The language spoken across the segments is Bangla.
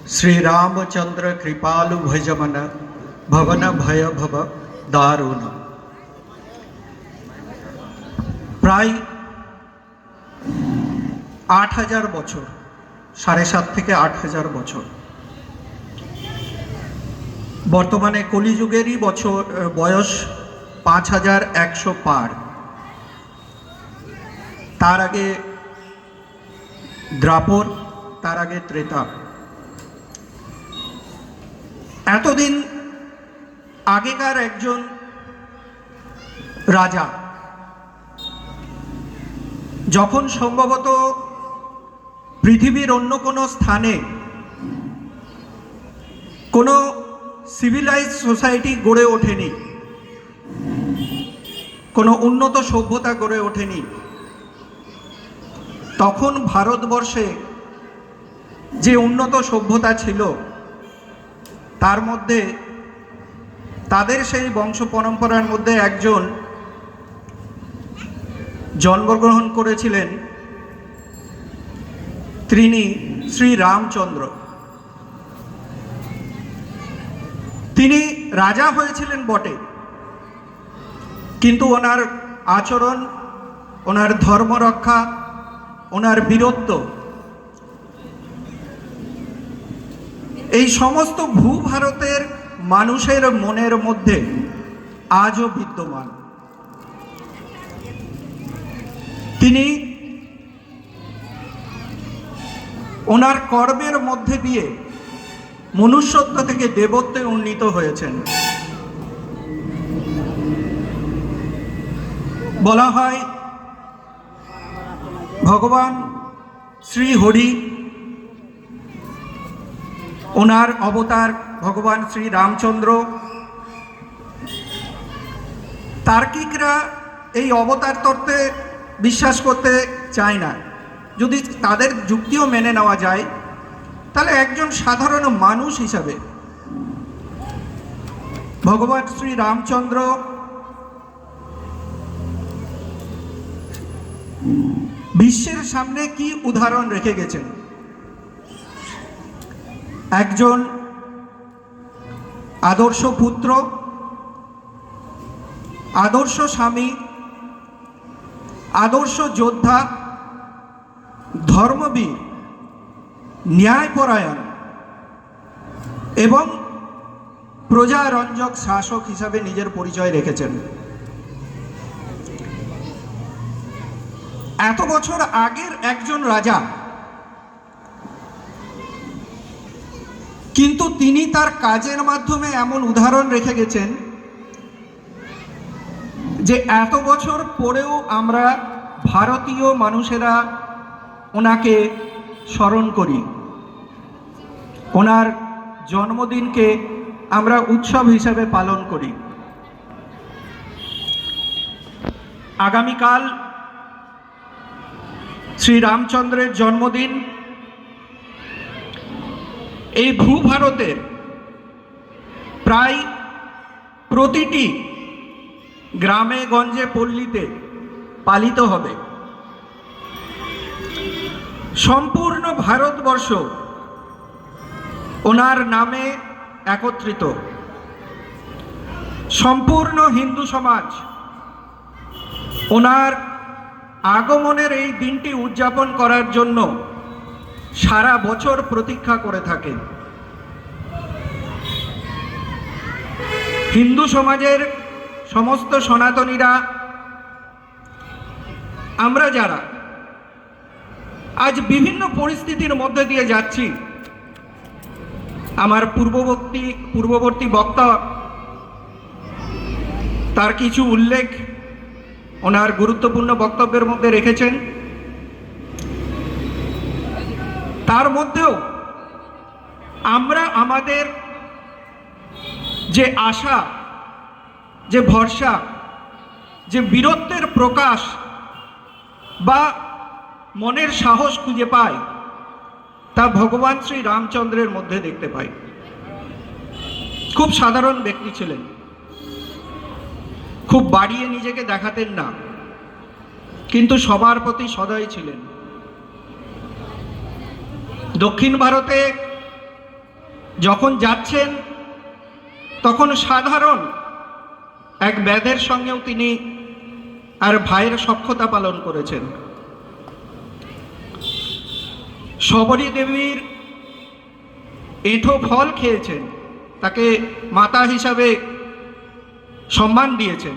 श्रीरामचंद्र कृपालु भजमन भवन भय भव दारुण। प्राय 8000 বছর, 7.5 থেকে 8000 বছর। বর্তমানে কলিযুগেরই বছর বয়স 5100 পার। তার আগে দ্রাপর, তার আগে ত্রেতা। এতদিন আগেকার একজন রাজা যখন সম্ভবত পৃথিবীর অন্য কোনো স্থানে কোনো সিভিলাইজ সোসাইটি গড়ে ওঠেনি, কোনো উন্নত সভ্যতা গড়ে ওঠেনি, তখন ভারতবর্ষে যে উন্নত সভ্যতা ছিল তার মধ্যে তাদের সেই বংশ পরম্পরার মধ্যে একজন জন্মগ্রহণ করেছিলেন, তিনি শ্রী রামচন্দ্র। তিনি রাজা হয়েছিলেন বটে, কিন্তু ওনার আচরণ, ওনার ধর্মরক্ষা, ওনার বীরত্ব, এই সমস্ত ভূভারতের মানুষের মনের মধ্যে আজও বিদ্যমান। তিনি ওনার কর্মের মধ্যে দিয়ে মনুষ্যত্ব থেকে দেবত্বে উন্নীত হয়েছেন। বলা হয় ভগবান শ্রী হরি, ওনার অবতার ভগবান শ্রী রামচন্দ্র। তার্কিকরা এই অবতার তত্ত্বে বিশ্বাস করতে চায় না। যদি তাদের যুক্তিও মেনে নেওয়া যায়, তাহলে একজন সাধারণ মানুষ হিসাবে ভগবান শ্রী রামচন্দ্র বিশ্বের সামনে কি উদাহরণ রেখে গেছেন? একজন আদর্শ পুত্র, আদর্শ স্বামী, আদর্শ যোদ্ধা, ধর্মবীর, ন্যায়পরায়ণ এবং প্রজারঞ্জক শাসক হিসাবে নিজের পরিচয় রেখেছেন। এত বছর আগের একজন রাজা, কিন্তু তিনি তার কাজের মাধ্যমে এমন উদাহরণ রেখে গেছেন যে এত বছর পরেও আমরা ভারতীয় মানুষেরা ওনাকে স্মরণ করি, ওনার জন্মদিনকে আমরা উৎসব হিসেবে পালন করি। আগামীকাল শ্রী রামচন্দ্রের জন্মদিন। এই ভূভারতের প্রায় প্রতিটি গ্রামে গঞ্জে পল্লীতে পালিত হবে। সম্পূর্ণ ভারতবর্ষ ওনার নামে একত্রিত। সম্পূর্ণ হিন্দু সমাজ ওনার আগমনের এই দিনটি উদযাপন করার জন্য সারা বছর প্রতীক্ষা করে থাকে। হিন্দু সমাজের সমস্ত সনাতনীরা, আমরা যারা আজ বিভিন্ন পরিস্থিতির মধ্যে দিয়ে যাচ্ছি, আমার পূর্ববর্তী বক্তা তার কিছু উল্লেখ ওনার গুরুত্বপূর্ণ বক্তব্যের মধ্যে রেখেছেন। তার মধ্যেও আমরা আমাদের যে আশা, যে ভরসা, যে বীরত্বের প্রকাশ বা মনের সাহস খুঁজে পাই, তা ভগবান শ্রী রামচন্দ্রের মধ্যে দেখতে পাই। খুব সাধারণ ব্যক্তি ছিলেন, খুব বাড়িয়ে নিজেকে দেখাতেন না, কিন্তু সবার প্রতি সদয় ছিলেন। দক্ষিণ ভারতে যখন যাচ্ছেন তখন সাধারণ এক ব্যাধের সঙ্গেও তিনি আর ভাইয়ের সখ্যতা পালন করেছেন। শবরী দেবীর এঁঠো ফল খেয়েছেন, তাকে মাতা হিসাবে সম্মান দিয়েছেন।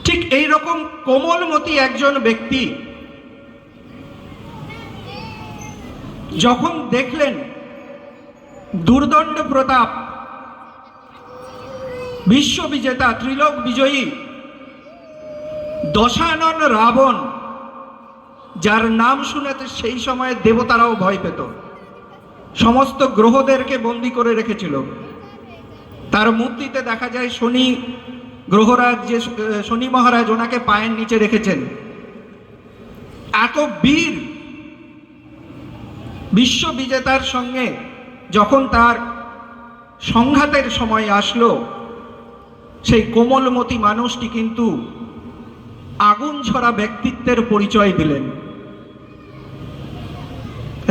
ঠিক এই রকম কোমলমতি একজন ব্যক্তি যখন দেখলেন দুর্দণ্ড প্রতাপ, বিশ্ববিজেতা, ত্রিলোক বিজয়ী দশানন রাবণ, যার নাম শুনেতে সেই সময়ে দেবতারাও ভয় পেত, সমস্ত গ্রহদেরকে বন্দী করে রেখেছিল। তার মূর্তিতে দেখা যায় শনি গ্রহরাজ, যে শনি মহারাজ ওনাকে পায়ের নিচে রেখেছেন। এত বীর বিশ্ববিজেতার সঙ্গে যখন তার সংঘাতের সময় আসলো, সেই কোমলমতি মানুষটি কিন্তু আগুন ঝরা ব্যক্তিত্বের পরিচয় দিলেন।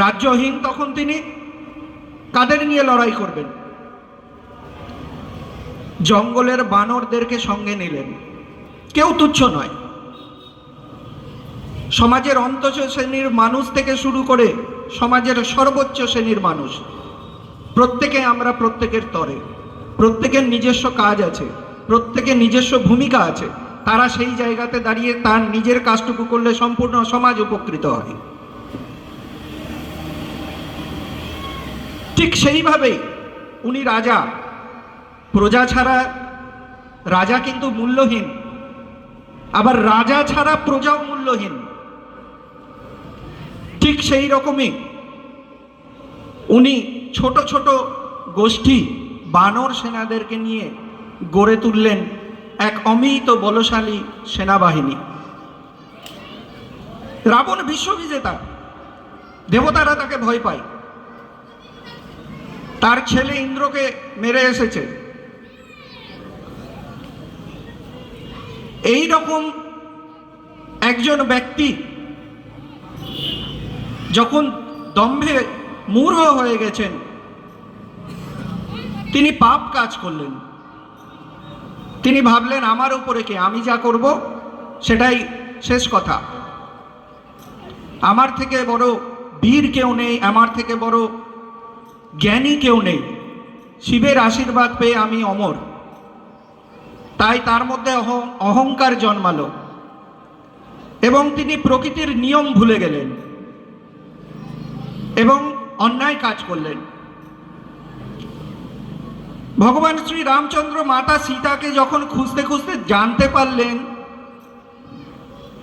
রাজ্যহীন তখন তিনি কাদের নিয়ে লড়াই করবেন? জঙ্গলের বানরদেরকে সঙ্গে নিলেন। কেউ তুচ্ছ নয়, সমাজের অন্তঃ শ্রেণীর মানুষ থেকে শুরু করে সমাজের সর্বোচ্চ শ্রেণীর মানুষ, প্রত্যেকে আমরা প্রত্যেকের তরে, প্রত্যেকের নিজস্ব কাজ আছে, প্রত্যেকের নিজস্ব ভূমিকা আছে। তারা সেই জায়গাতে দাঁড়িয়ে তার নিজের কাজটুকু করলে সম্পূর্ণ সমাজ উপকৃত হয়। ঠিক সেইভাবেই উনি রাজা। প্রজা ছাড়া রাজা কিন্তু মূল্যহীন, আবার রাজা ছাড়া প্রজাও মূল্যহীন। ঠিক সেই রকমই উনি ছোট ছোট গোষ্ঠী বানর সেনাদেরকে নিয়ে গড়ে তুললেন এক অমিত বলশালী সেনাবাহিনী। রাবণ বিশ্ববিজেতা, দেবতারা তাকে ভয় পায়। তার ছেলে ইন্দ্রকে মেরে এসেছে। এই রকম একজন ব্যক্তি যখন দম্ভে মূঢ় হয়ে গেছেন, তিনি পাপ কাজ করলেন। তিনি ভাবলেন আমার উপরে কে, আমি যা করব সেটাই শেষ কথা, আমার থেকে বড় বীর কেউ নেই, আমার থেকে বড় জ্ঞানী কেউ নেই, শিবের আশীর্বাদ পেয়ে আমি অমর। তাই তার মধ্যে অহংকার জন্মালো এবং তিনি প্রকৃতির নিয়ম ভুলে গেলেন এবং অন্যায় কাজ করলেন। ভগবান শ্রী রামচন্দ্র মাতা সীতাকে যখন খুঁজতে খুঁজতে জানতে পারলেন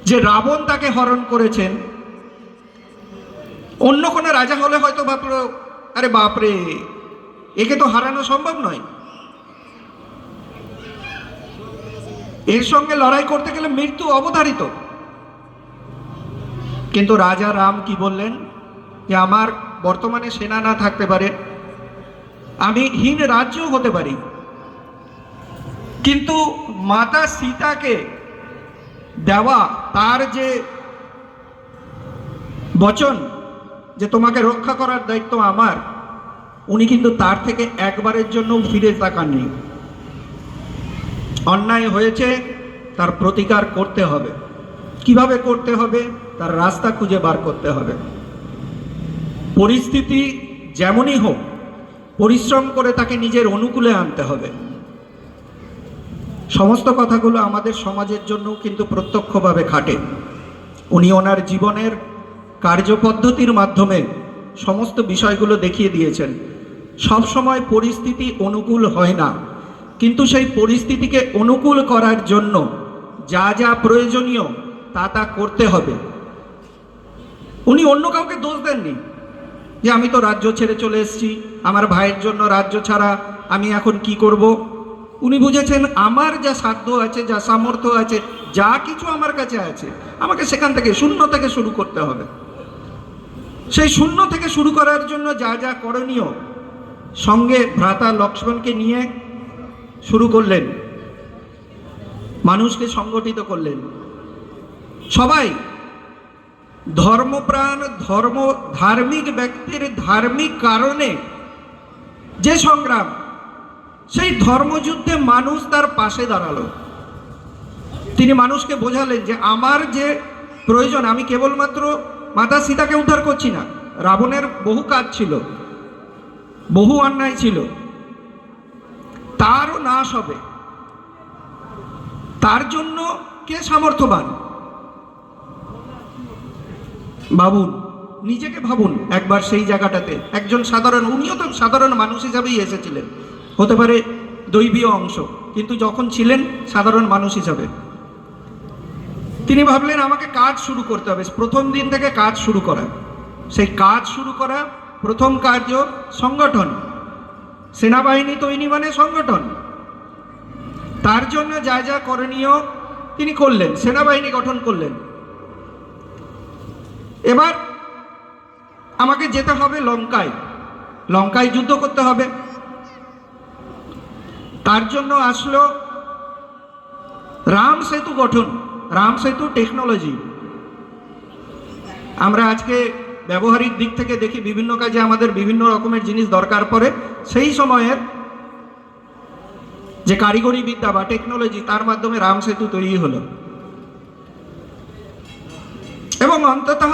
যে রাবণ তাকে হরণ করেছেন, অন্য কোনো রাজা হলে হয়তো ভাবলো আরে বাপরে, একে তো হারানো সম্ভব নয়, এর সঙ্গে লড়াই করতে গেলে মৃত্যু অবধারিত। কিন্তু রাজা রাম কি বললেন যে আমার বর্তমানে সেনা না থাকতে পারে, আমি হীন রাজ্য হতে পারি, কিন্তু মাতা সীতাকে দেওয়া তার যে বচন যে তোমাকে রক্ষা করার দায়িত্ব আমার, উনি কিন্তু তার থেকে একবারের জন্য ফিরে তাকাননি। অন্যায় হয়েছে, তার প্রতিকার করতে হবে। কিভাবে করতে হবে? তার রাস্তা খুঁজে বার করতে হবে। পরিস্থিতি যেমনই হোক, পরিশ্রম করে তাকে নিজের অনুকূলে আনতে হবে। সমস্ত কথাগুলো আমাদের সমাজের জন্য কিন্তু প্রত্যক্ষভাবে খাটে। উনি ওনার জীবনের কার্যপদ্ধতির মাধ্যমে সমস্ত বিষয়গুলো দেখিয়ে দিয়েছেন। সব সময় পরিস্থিতি অনুকূল হয় না, কিন্তু সেই পরিস্থিতিকে অনুকূল করার জন্য যা যা প্রয়োজনীয় তা তা করতে হবে। উনি অন্য কাউকে দোষ দেননি যে আমি তো রাজ্য ছেড়ে চলে এসেছি, আমার ভাইয়ের জন্য রাজ্য ছাড়া আমি এখন কি করব। উনি বুঝেছেন আমার যা সাধ্য আছে, যা সামর্থ্য আছে, যা কিছু আমার কাছে আছে, আমাকে সেখান থেকে শূন্য থেকে শুরু করতে হবে। সেই শূন্য থেকে শুরু করার জন্য যা যা করণীয় সঙ্গে ভ্রাতা লক্ষ্মণকে নিয়ে শুরু করলেন, মানুষকে সংগঠিত করলেন। সবাই ধর্মপ্রাণ ধার্মিক ব্যক্তির ধার্মিক কারণে যে সংগ্রাম, সেই ধর্মযুদ্ধে মানুষ তার পাশে দাঁড়ালো। তিনি মানুষকে বোঝালেন যে আমার যে প্রয়োজন, আমি কেবলমাত্র মাতা সীতাকে উদ্ধার করছি না, রাবণের বহু কাজ ছিল, বহু অন্যায় ছিল, তারও নাশ হবে। তার জন্য কে সামর্থ্যবান? ভাবুন, নিজেকে ভাবুন একবার সেই জায়গাটাতে। একজন সাধারণ, উনিও তো সাধারণ মানুষ হিসাবেই এসেছিলেন, হতে পারে দৈবীয় অংশ, কিন্তু যখন ছিলেন সাধারণ মানুষ হিসাবে তিনি ভাবলেন আমাকে কাজ শুরু করতে হবে। প্রথম দিন থেকে কাজ শুরু করা, সেই কাজ শুরু করা, প্রথম কার্য সংগঠন। সেনাবাহিনী তৈরি মানে সংগঠন। তার জন্য যা যা করণীয় তিনি করলেন, সেনাবাহিনী গঠন করলেন। এবার আমাকে যেতে হবে লঙ্কায়, লঙ্কায় যুদ্ধ করতে হবে। তার জন্য আসলো রাম সেতু গঠন, রাম সেতু টেকনোলজি। আমরা আজকে ব্যবহারিক দিক থেকে দেখি বিভিন্ন কাজে আমাদের বিভিন্ন রকমের জিনিস দরকার পড়ে, সেই সময়ের যে কারিগরি বিদ্যা বা টেকনোলজি, তার মাধ্যমে রাম সেতু তৈরি হলো। এবং অন্ততঃ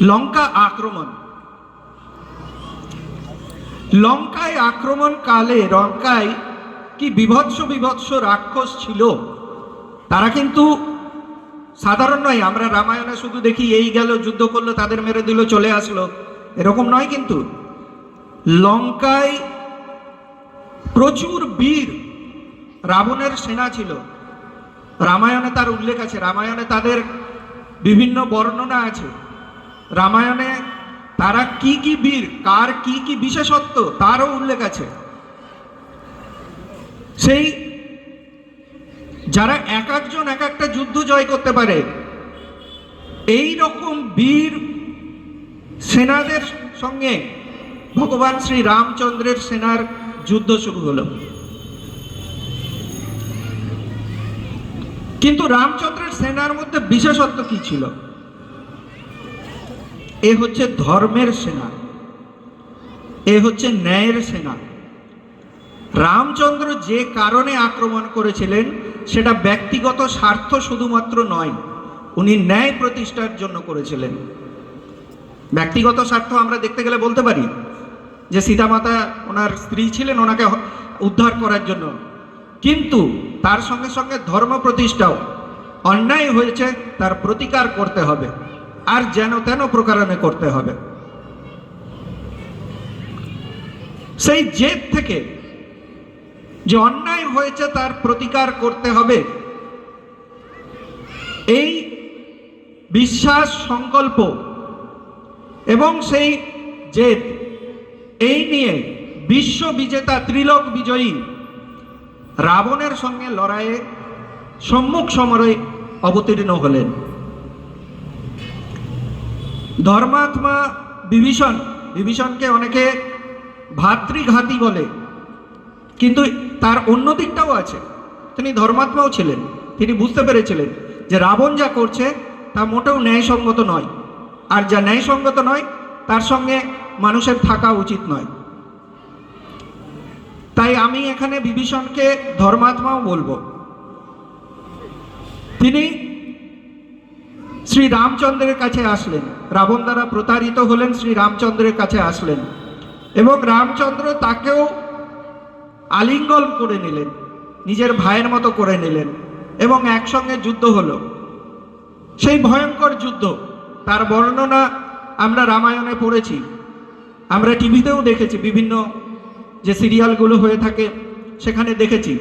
লঙ্কা আক্রমণ, লঙ্কায় আক্রমণ কালে লঙ্কায় কি বিভৎস বিভৎস রাক্ষস ছিল, তারা কিন্তু সাধারণ নয়। আমরা রামায়ণে শুধু দেখি এই গেল যুদ্ধ করলো, তাদের মেরে দিল, চলে আসলো, এরকম নয়। কিন্তু লঙ্কায় প্রচুর বীর রাবণের সেনা ছিল। রামায়ণে তার উল্লেখ আছে, রামায়ণে তাদের বিভিন্ন বর্ণনা আছে। রামায়ণে তারা কি কি বীর, কার কি কি বিশেষত্ব, তারও উল্লেখ আছে। সেই যারা এক একজন এক একটা যুদ্ধ জয় করতে পারে, এই রকম বীর সেনাদের সঙ্গে ভগবান শ্রী রামচন্দ্রের সেনার যুদ্ধ শুরু হলো। কিন্তু রামচন্দ্রের সেনার মধ্যে বিশেষত্ব কি ছিল? এ হচ্ছে ধর্মের সেনা, এ হচ্ছে ন্যায়ের সেনা। রামচন্দ্র যে কারণে আক্রমণ করেছিলেন সেটা ব্যক্তিগত স্বার্থ শুধুমাত্র নয়, উনি ন্যায় প্রতিষ্ঠার জন্য করেছিলেন। ব্যক্তিগত স্বার্থ আমরা দেখতে গেলে বলতে পারি যে সীতামাতা ওনার স্ত্রী ছিলেন, ওনাকে উদ্ধার করার জন্য, কিন্তু তার সঙ্গে সঙ্গে ধর্ম প্রতিষ্ঠাও। অন্যায় হয়েছে তার প্রতিকার করতে হবে, আর যেন তেন প্রকারণে করতে হবে। সেই জেদ থেকে, যে অন্যায় হয়েছে তার প্রতিকার করতে হবে, এই বিশ্বাস, সংকল্প এবং সেই জেদ, এই নিয়ে বিশ্ব বিজেতা, ত্রিলোক বিজয়ী রাবণের সঙ্গে লড়াইয়ে সম্মুখ সমরে অবতীর্ণ হলেন। ধর্মাত্মা বিভীষণ, বিভীষণকে অনেকে ভাতৃঘাতী বলে, কিন্তু তার অন্য দিকটাও আছে। তিনি ধর্মাত্মাও ছিলেন, তিনি বুঝতে পেরেছিলেন যে রাবণ যা করছে তা মোটেও ন্যায়সঙ্গত নয়, আর যা ন্যায়সঙ্গত নয় তার সঙ্গে মানুষের থাকা উচিত নয়। তাই আমি এখানে বিভীষণকে ধর্মাত্মাও বলবো। তিনি শ্রী রামচন্দ্রের কাছে আসলেন, রাবণ দ্বারা প্রতারিত হলেন, শ্রী রামচন্দ্রের কাছে আসলেন এবং রামচন্দ্র তাকেও আলিঙ্গন করে নিলেন, নিজের ভাইয়ের মতো করে নিলেন এবং একসঙ্গে যুদ্ধ হলো। সেই ভয়ঙ্কর যুদ্ধ, তার বর্ণনা আমরা রামায়ণে পড়েছি, আমরা টিভিতেও দেখেছি, বিভিন্ন যে সিরিয়ালগুলো হয়ে থাকে সেখানে দেখেছি।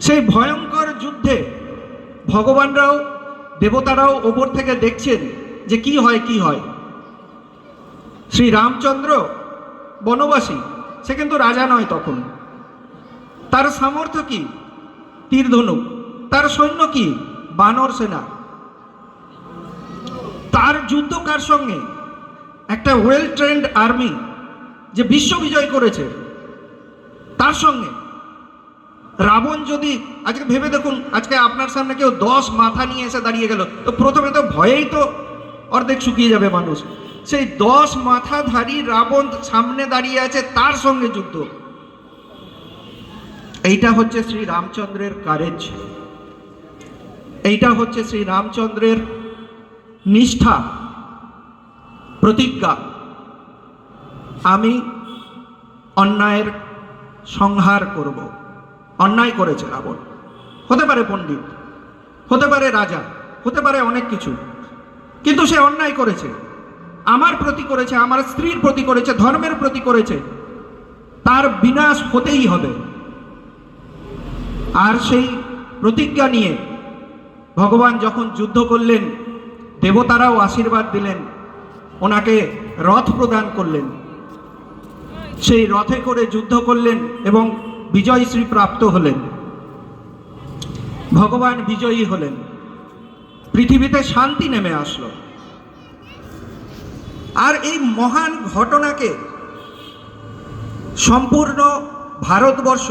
সেই ভয়ঙ্কর যুদ্ধে ভগবানরাও, দেবতারাও ওপর থেকে দেখছেন যে কি হয় কি হয়। শ্রী রামচন্দ্র বনবাসী, সে কিন্তু রাজা নয় তখন। তার সামর্থ্য কি? তীর ধনুক। তার সৈন্য কি? বানর সেনা। তার যুদ্ধ কার সঙ্গে? একটা ওয়েল ট্রেন্ড আর্মি যে বিশ্ব বিজয় করেছে, তার সঙ্গে। রাবণ যদি, আজকে ভেবে দেখুন, আজকে আপনার সামনে কেউ 10 মাথা নিয়ে এসে দাঁড়িয়ে গেল, তো প্রথমে তো ভয়েই তো অর্ধেক শুকিয়ে যাবে মানুষ। সেই 10 মাথাধারী রাবণ সামনে দাঁড়িয়ে আছে, তার সঙ্গে যুদ্ধ। এইটা হচ্ছে শ্রী রামচন্দ্রের কারেজ, এইটা হচ্ছে শ্রী রামচন্দ্রের নিষ্ঠা, প্রতিজ্ঞা। আমি অন্যায়ের সংহার করব। অন্যায় করেছে রাবণ, হতে পারে পণ্ডিত, হতে পারে রাজা, হতে পারে অনেক কিছু, কিন্তু সে অন্যায় করেছে, আমার প্রতি করেছে, আমার স্ত্রীর প্রতি করেছে, ধর্মের প্রতি করেছে, তার বিনাশ হতেই হবে। আর সেই প্রতিজ্ঞা নিয়ে ভগবান যখন যুদ্ধ করলেন, দেবতারাও আশীর্বাদ দিলেন, ওনাকে রথ প্রদান করলেন, সেই রথে করে যুদ্ধ করলেন এবং বিজয়শ্রী প্রাপ্ত হলেন। ভগবান বিজয়ী হলেন, পৃথিবীতে শান্তি নেমে আসলো। আর এই মহান ঘটনাকে সম্পূর্ণ ভারতবর্ষ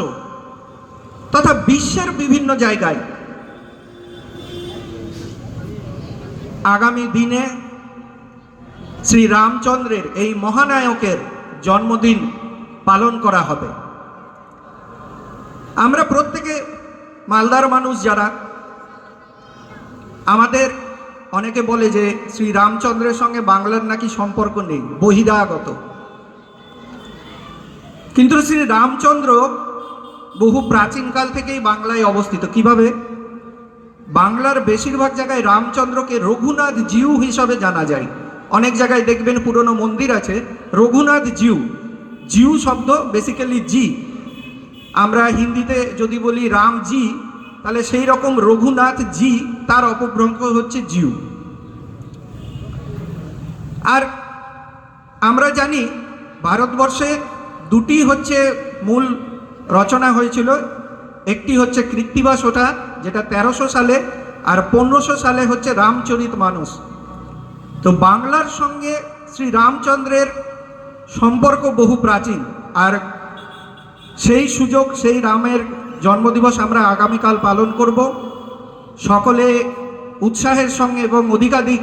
তথা বিশ্বের বিভিন্ন জায়গায় আগামী দিনে শ্রী রামচন্দ্রের এই মহানায়কের জন্মদিন পালন করা হবে। আমরা প্রত্যেকে মালদার মানুষ যারা, আমাদের অনেকে বলে যে শ্রী রামচন্দ্রের সঙ্গে বাংলার নাকি সম্পর্ক নেই, বহিরাগত। কিন্তু শ্রী রামচন্দ্র বহু প্রাচীনকাল থেকেই বাংলায় অবস্থিত। কিভাবে? বাংলার বেশিরভাগ জায়গায় রামচন্দ্রকে রঘুনাথ জিউ হিসাবে জানা যায়। অনেক জায়গায় দেখবেন পুরনো মন্দির আছে রঘুনাথ জিউ। জিউ শব্দ বেসিক্যালি জি, আমরা হিন্দিতে যদি বলি রাম জি, তাহলে সেই রকম রঘুনাথ জি, তার অপভ্রংশ হচ্ছে জিউ। আর আমরা জানি ভারতবর্ষে দুটি হচ্ছে মূল রচনা হয়েছিল, একটি হচ্ছে কৃত্তিবাস ওঠা যেটা 1300 সালে, আর 1500 সালে হচ্ছে রামচরিত মানস। তো বাংলার সঙ্গে শ্রী রামচন্দ্রের সম্পর্ক বহু প্রাচীন, আর সেই সুযোগ, সেই রামের জন্মদিবস আমরা আগামীকাল পালন করব। সকলে উৎসাহের সঙ্গে এবং অধিকাধিক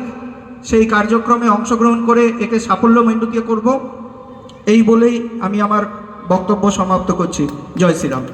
সেই কার্যক্রমে অংশগ্রহণ করে একে সাফল্যমণ্ডিত করব। এই বলেই আমি আমার বক্তব্য সমাপ্ত করছি। জয় শ্রীরাম।